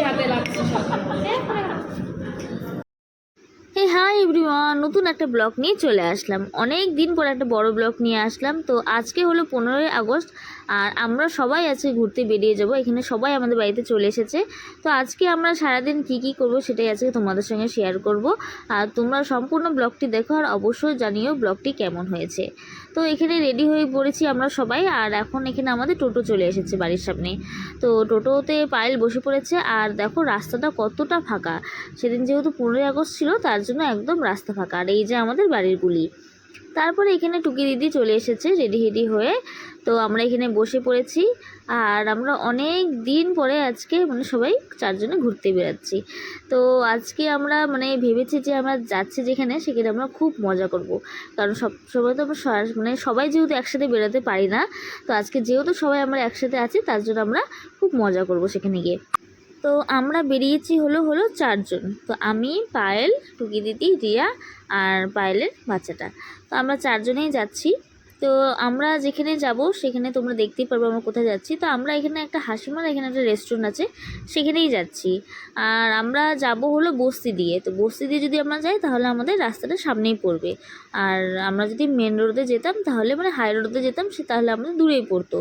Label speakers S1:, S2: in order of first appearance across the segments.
S1: হাতে লাগছে সব।
S2: হাই এভরিওয়ান, নতুন একটা ব্লগ নিয়ে চলে আসলাম। অনেক দিন পর একটা বড় ব্লগ নিয়ে আসলাম। তো আজকে হলো 15ই আগস্ট আর আমরা সবাই আজকে ঘুরতে বেরিয়ে যাব। এখানে সবাই আমাদের বাড়িতে চলে এসেছে। তো আজকে আমরা সারাদিন কি করব সেটাই আজকে তোমাদের সঙ্গে শেয়ার করব। আর তোমরা সম্পূর্ণ ব্লগটি দেখো আর অবশ্যই জানিও ব্লগটি কেমন হয়েছে। তো এখানে রেডি হয়ে পড়েছি আমরা সবাই। আর এখন এখানে আমাদের টোটো চলে এসেছে বাড়ির সামনে। তো টোটোতে পায়েল বসে পড়েছে। আর দেখো রাস্তাটা কতটা ফাঁকা। সেদিন যেহেতু 15ই আগস্ট ছিল তার জন্য একদম রাস্তা ফাঁকা। আর এই যে আমাদের বাড়ির গুলি। তারপরে এখানে টুকি দিদি চলে এসেছে রেডি হয়ে। তো আমরা এখানে বসে পড়েছি। আর আমরা অনেক দিন পরে আজকে সবাই চারজনে ঘুরতে বেরাচ্ছি। তো আজকে আমরা ভেবেছি যে আমরা যাচ্ছি যেখানে সেখানে আমরা খুব মজা করব। কারণ সবাই তো আমরা সবাই যেহেতু একসাথে বেরোতে পারি না। তো আজকে যেহেতু সবাই আমরা একসাথে আছি তার জন্য আমরা খুব মজা করব সেখানে গিয়ে। তো আমরা বেরিয়েছি হলো 4জন। তো আমি, পায়েল, টুকি দিদি, রিয়া আর পায়েলের বাচ্চাটা। তো আমরা 4জনেই যাচ্ছি। তো আমরা যেখানে যাব সেখানে তোমরা দেখতেই পারবো আমরা কোথায় যাচ্ছি। তো আমরা এখানে একটা হাসিমার এখানে একটা রেস্টুরেন্ট আছে সেখানেই যাচ্ছি। আর আমরা যাব হলো বস্তি দিয়ে। তো বস্তি দিয়ে যদি আমরা যাই তাহলে আমাদের রাস্তাটা সামনেই পড়বে। আর আমরা যদি মেন রোডে যেতাম তাহলে হাই রোডে যেতাম তাহলে আমাদের দূরেই পড়তো।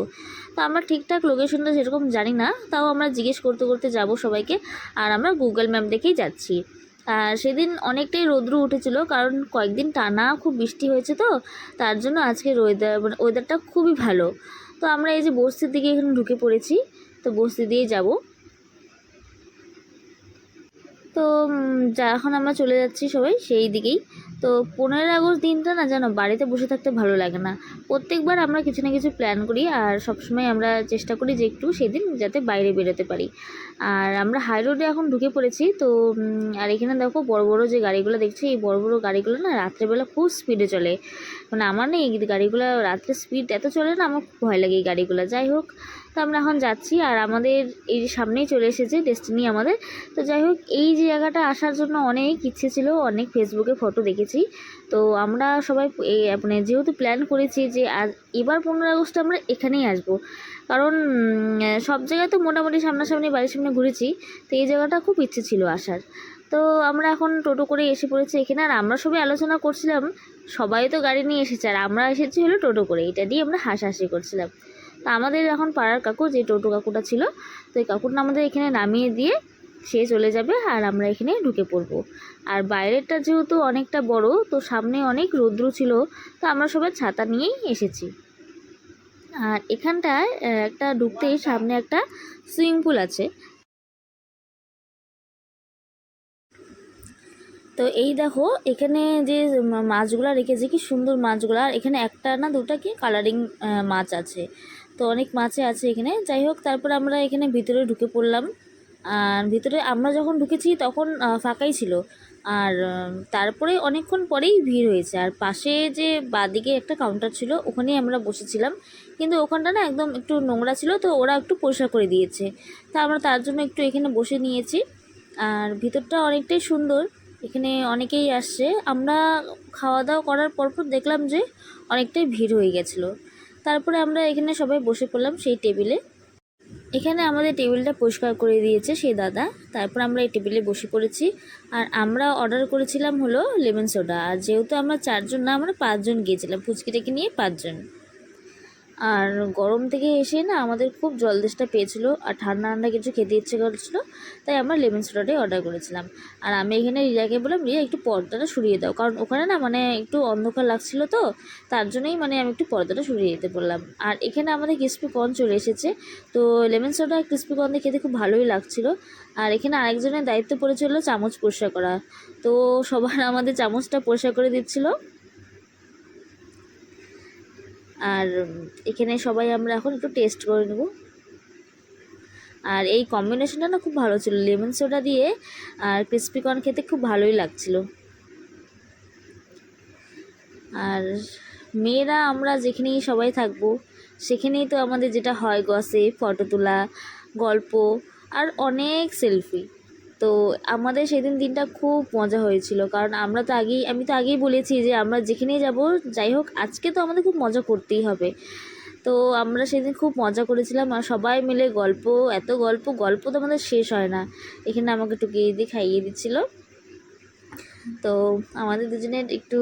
S2: তো আমরা ঠিকঠাক লোকেশনটা সেরকম জানি না, তাও আমরা জিজ্ঞেস করতে করতে যাব সবাইকে। আর আমরা গুগল ম্যাপ দেখেই যাচ্ছি। আর সেদিন অনেকটাই রৌদ্র উঠেছিল কারণ কয়েকদিন টানা খুব বৃষ্টি হয়েছে। তো তার জন্য আজকের ওয়েদারটা খুবই ভালো। তো আমরা এই যে বস্তির দিকে এখানে ঢুকে পড়েছি। তো বস্তি দিয়েই যাব। তো এখন আমরা চলে যাচ্ছি সবাই সেই দিকেই। তো 15ই আগস্ট দিনটা না জানো বাড়িতে বসে থাকতে ভালো লাগে না। প্রত্যেকবার আমরা কিছু না কিছু প্ল্যান করি আর সবসময় আমরা চেষ্টা করি যে একটু সেদিন যাতে বাইরে বেরোতে পারি। আর আমরা হাই রোডে এখন ঢুকে পড়েছি। তো আর এখানে দেখো বড় বড় যে গাড়িগুলো দেখছি, এই বড় বড় গাড়িগুলো না রাত্রেবেলা খুব স্পিডে চলে। আমার না এই গাড়িগুলো রাত্রে স্পিড এত চলে না, আমার খুব ভয় লাগে এই গাড়িগুলো। যাই হোক, তো আমরা এখন যাচ্ছি আর আমাদের এই সামনেই চলে এসেছে ডেস্টিনি আমাদের। তো যাই হোক, এই জায়গাটা আসার জন্য অনেক ইচ্ছে ছিল, অনেক ফেসবুকে ফটো দেখেছি। তো আমরা সবাই যেহেতু প্ল্যান করেছি যে এবার 15ই আগস্ট আমরা এখানেই আসব। কারণ সব জায়গায় তো মোটামুটি সামনাসামনি বাড়ির সামনে ঘুরেছি। তো এই জায়গাটা খুব ইচ্ছে ছিল আসার। তো আমরা এখন টোটো করে এসে পড়েছি এখানে। আর আমরা সবাই আলোচনা করছিলাম, সবাই তো গাড়ি নিয়ে এসেছে আর আমরা এসেছি হলো টোটো করে। এটা নিয়ে আমরা হাসাহাসি করছিলাম। তো আমাদের এখন পাড়ার কাকু, যে টোটো কাকুটা ছিল, তো এই কাকুটা আমাদের এখানে নামিয়ে দিয়ে সে চলে যাবে আর আমরা এখানে ঢুকে পড়বো। আর বাইরেরটা যেহেতু অনেকটা বড়, তো সামনে অনেক রৌদ্র ছিল। তো আমরা সবাই ছাতা নিয়েই এসেছি। আর এখানটায় একটা ঢুকতেই সামনে একটা সুইমিং পুল আছে। তো এই দেখো এখানে যে মাছগুলো রেখেছে, কি সুন্দর মাছগুলো। আর এখানে একটা না দুটা কি কালারিং মাছ আছে। তো অনেক মাছে আছে এখানে। যাই হোক, তারপর আমরা এখানে ভিতরে ঢুকে পড়লাম। আর ভিতরে আমরা যখন ঢুকেছি তখন ফাঁকাই ছিল। আর তারপরে অনেকক্ষণ পরেই ভিড় হয়েছে। আর পাশে যে বাঁদিকে একটা কাউন্টার ছিল ওখানেই আমরা বসেছিলাম। কিন্তু ওখানটা না একদম একটু নোংরা ছিল, তো ওরা একটু পরিষ্কার করে দিয়েছে। তা আমরা তার জন্য একটু এখানে বসে নিয়েছি। আর ভিতরটা অনেকটাই সুন্দর, এখানে অনেকেই আসছে। আমরা খাওয়া দাওয়া করার পরপর দেখলাম যে অনেকটাই ভিড় হয়ে গেছিলো। তারপরে আমরা এখানে সবাই বসে পড়লাম সেই টেবিলে। এখানে আমাদের টেবিলটা পরিষ্কার করে দিয়েছে সেই দাদা। তারপর আমরা এই টেবিলে বসে পড়েছি। আর আমরা অর্ডার করেছিলাম হলো লেমন সোডা। আর যেহেতু আমরা 4জন না, আমরা 5জন গিয়েছিলাম, ফুচকিটাকে নিয়ে 5জন। আর গরম থেকে এসে না আমাদের খুব জলদেশটা পেয়েছিলো আর ঠান্ডা ঠান্ডা কিছু খেতে ইচ্ছে করছিলো। তাই আমরা লেমন সোডাটাই অর্ডার করেছিলাম। আর আমি এখানে রিয়াকে বললাম, রিয়া একটু পর্দাটা সরিয়ে দাও, কারণ ওখানে না একটু অন্ধকার লাগছিলো। তো তার জন্যই আমি একটু পর্দাটা সরিয়ে দিতে বললাম। আর এখানে আমাদের ক্রিস্পি কর্ন চলে এসেছে। তো লেমন সোডা ক্রিস্পি কর্ন দিয়ে খেতে খুব ভালোই লাগছিলো। আর এখানে আরেকজনের দায়িত্ব পড়েছিল চামচ পরিষ্কার করা। তো সবার আমাদের চামচটা পরিষ্কার করে দিচ্ছিলো। আর এখানে সবাই আমরা এখন একটু টেস্ট করে নেব। আর এই কম্বিনেশনটা না খুব ভালো ছিল, লেমন সোডা দিয়ে আর ক্রিস্পি কর্ন খেতে খুব ভালোই লাগছিল। আর মেয়েরা আমরা যেখানেই সবাই থাকবো সেখানেই তো আমাদের যেটা হয় গসিপ, ফটো তোলা, গল্প আর অনেক সেলফি। তো আমাদের সেদিন দিনটা খুব মজা হয়েছিল, কারণ আমি তো আগেই বলেছি যে আমরা যেখানেই যাব, যাই হোক আজকে তো আমাদের খুব মজা করতেই হবে। তো আমরা সেদিন খুব মজা করেছিলাম আর সবাই মিলে এত গল্প তো আমাদের শেষ হয় না। এখানে আমাকে টুকিয়ে দিয়ে খাইয়ে দিচ্ছিল। তো আমাদের দুজনের একটু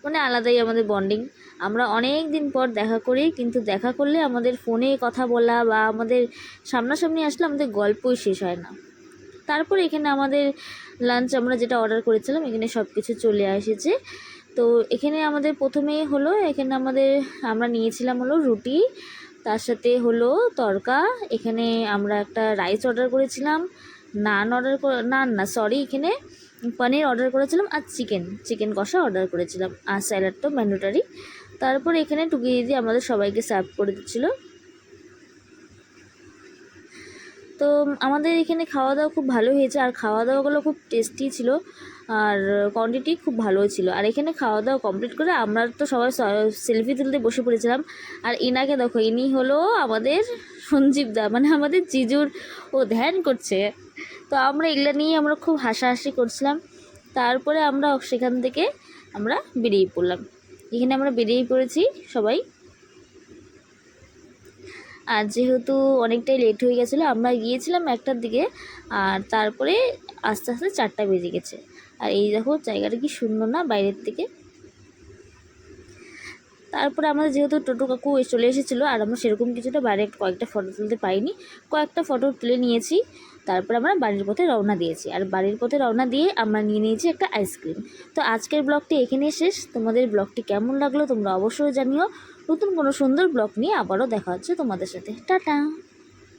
S2: মানে আলাদাই আমাদের বন্ডিং। আমরা অনেক দিন পর দেখা করি, কিন্তু দেখা করলে আমাদের ফোনে কথা বলা বা আমাদের সামনাসামনি আসলে আমাদের গল্পই শেষ হয় না। তারপর এখানে আমাদের লাঞ্চ আমরা যেটা অর্ডার করেছিলাম এখানে সব কিছু চলে এসেছে। তো এখানে আমাদের প্রথমেই হলো, এখানে আমরা নিয়েছিলাম হলো রুটি, তার সাথে হলো তড়কা। এখানে আমরা একটা রাইস অর্ডার করেছিলাম, এখানে পনির অর্ডার করেছিলাম আর চিকেন কষা অর্ডার করেছিলাম, আর স্যালাড তো ম্যান্ডেটরি। তারপর এখানে টুকি দিদি আমাদের সবাইকে সার্ভ করে দিচ্ছিলো। তো আমাদের এখানে খাওয়া দাওয়া খুব ভালো হয়েছে, আর খাওয়া দাওয়াগুলো খুব টেস্টি ছিল আর কোয়ান্টিটি খুব ভালো ছিল। আর এখানে খাওয়া দাওয়া কমপ্লিট করে আমরা তো সবাই সেলফি তুলতে বসে পড়েছিলাম। আর ইনাকে দেখো, ইনি হলো আমাদের সঞ্জীব দা, মানে আমাদের জিজুর ও ধ্যান করছে। তো আমরা এগুলো নিয়ে আমরা খুব হাসাহাসি করছিলাম। তারপরে আমরা সেখান থেকে আমরা বেরিয়ে পড়লাম। এখানে আমরা বেরিয়ে পড়েছি সবাই। আর যেহেতু অনেকটাই লেট হয়ে গেছিলো, আমরা গিয়েছিলাম 1টার দিকে, আর তারপরে আস্তে আস্তে 4টা বেজে গেছে। আর এই দেখো জায়গাটা কি সুন্দর না বাইরের থেকে। তারপরে আমাদের যেহেতু টোটো কাকু চলে এসেছিলো, আর আমরা সেরকম কিছুটা বাইরে কয়েকটা ফটো তুলতে পারিনি, কয়েকটা ফটো তুলে নিয়েছি। তারপরে আমরা বাড়ির পথে রওনা দিয়েছি, আর বাড়ির পথে রওনা দিয়ে আমরা নিয়ে নিয়েছি একটা আইসক্রিম। তো আজকের ব্লগটি এখানেই শেষ। তোমাদের ব্লগটি কেমন লাগলো তোমরা অবশ্যই জানিও। নতুন কোনো সুন্দর ব্লগ নিয়ে আবারও দেখা হচ্ছে তোমাদের সাথে। টাটা।